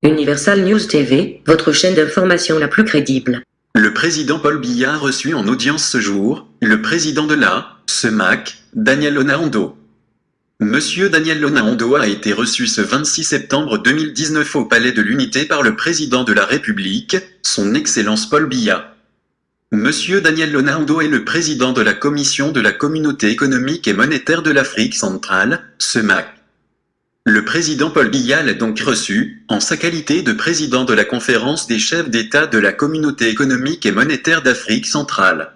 Universal News TV, votre chaîne d'information la plus crédible. Le président Paul Biya a reçu en audience ce jour le président de la CEMAC, Daniel Onaondo. Monsieur Daniel Onaondo a été reçu ce 26 septembre 2019 au Palais de l'Unité par le président de la République, son Excellence Paul Biya. Monsieur Daniel Onaondo est le président de la Commission de la Communauté économique et monétaire de l'Afrique centrale, CEMAC. Le président Paul Biya l'a donc reçu, en sa qualité de président de la conférence des chefs d'État de la Communauté économique et monétaire d'Afrique centrale.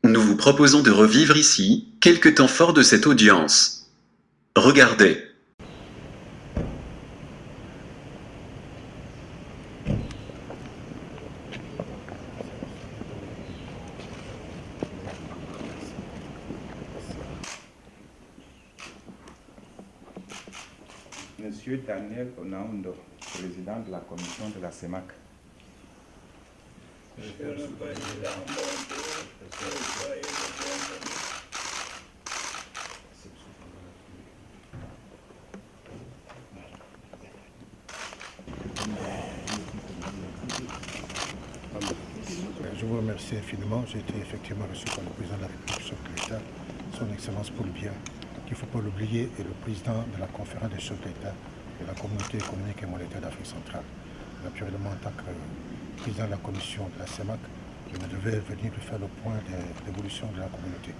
Nous vous proposons de revivre ici, quelques temps forts de cette audience. Regardez. Monsieur Daniel Onaondo, président de la commission de la CEMAC. Je vous remercie infiniment. J'ai été effectivement reçu par le président de la République, chef de l'État, son Excellence Paul Biya, qu'il ne faut pas l'oublier, est le président de la conférence des chefs d'État de la Communauté économique et monétaire d'Afrique centrale. Naturellement, en tant que président de la commission de la CEMAC, je me devais venir lui faire le point de l'évolution de la communauté.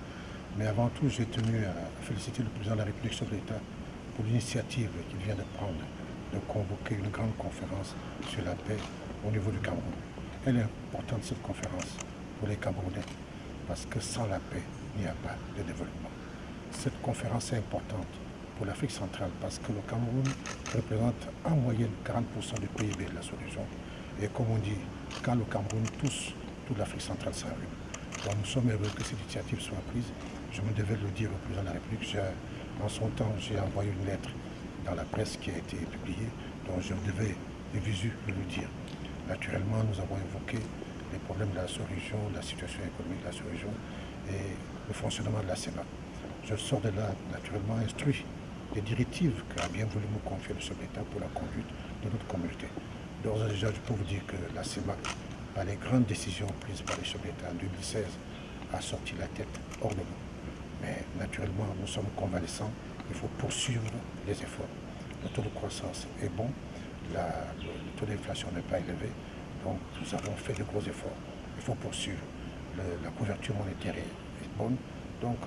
Mais avant tout, j'ai tenu à féliciter le président de la République, chef de l'État, pour l'initiative qu'il vient de prendre de convoquer une grande conférence sur la paix au niveau du Cameroun. Elle est importante, cette conférence, pour les Camerounais, parce que sans la paix, il n'y a pas de développement. Cette conférence est importante pour l'Afrique centrale parce que le Cameroun représente en moyenne 40% du PIB de la sous-région. Et comme on dit, quand le Cameroun tousse, toute l'Afrique centrale s'arrête. Donc nous sommes heureux que cette initiative soit prise. Je me devais le dire au président de la République. En son temps, j'ai envoyé une lettre dans la presse qui a été publiée, dont je devais de visu le dire. Naturellement, nous avons évoqué les problèmes de la sous-région, la situation économique de la sous-région et le fonctionnement de la CEMAC. Je sors de là, naturellement, instruit des directives qu'a bien voulu me confier le chef d'État pour la conduite de notre communauté. D'ores et déjà, je peux vous dire que la CEMAC, par les grandes décisions prises par les chefs d'État en 2016, a sorti la tête hors de l'eau. Mais naturellement, nous sommes convalescents, il faut poursuivre les efforts. Le taux de croissance est bon, le taux d'inflation n'est pas élevé, donc nous avons fait de gros efforts. Il faut poursuivre. La couverture monétaire est bonne, donc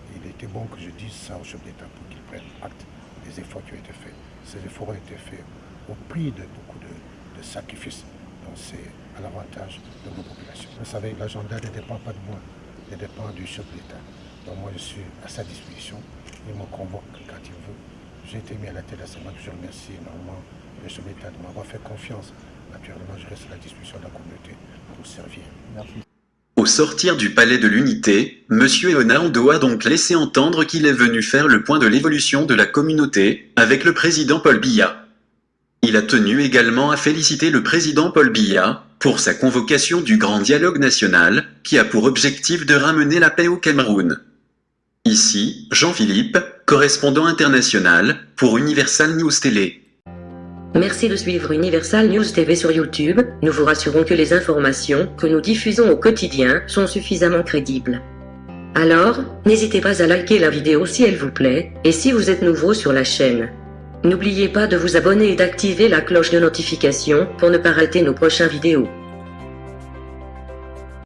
il était bon que je dise ça au chef d'État pour qu'il prenne acte des efforts qui ont été faits. Ces efforts ont été faits au prix de beaucoup de sacrifices. Donc c'est à l'avantage de nos populations. Vous savez, l'agenda ne dépend pas de moi, il dépend du chef d'État. Donc moi je suis à sa disposition, il me convoque quand il veut. J'ai été mis à la tête de la CEMAC, je remercie énormément le chef d'État de m'avoir fait confiance. Naturellement, je reste à la disposition de la communauté pour servir. Merci. Au sortir du Palais de l'Unité, Monsieur Onaondo a donc laissé entendre qu'il est venu faire le point de l'évolution de la communauté avec le président Paul Biya. Il a tenu également à féliciter le président Paul Biya pour sa convocation du Grand Dialogue National qui a pour objectif de ramener la paix au Cameroun. Ici, Jean-Philippe, correspondant international pour Universal News Télé. Merci de suivre Universal News TV sur YouTube. Nous vous rassurons que les informations que nous diffusons au quotidien sont suffisamment crédibles. Alors, n'hésitez pas à liker la vidéo si elle vous plaît, et si vous êtes nouveau sur la chaîne. N'oubliez pas de vous abonner et d'activer la cloche de notification pour ne pas rater nos prochaines vidéos.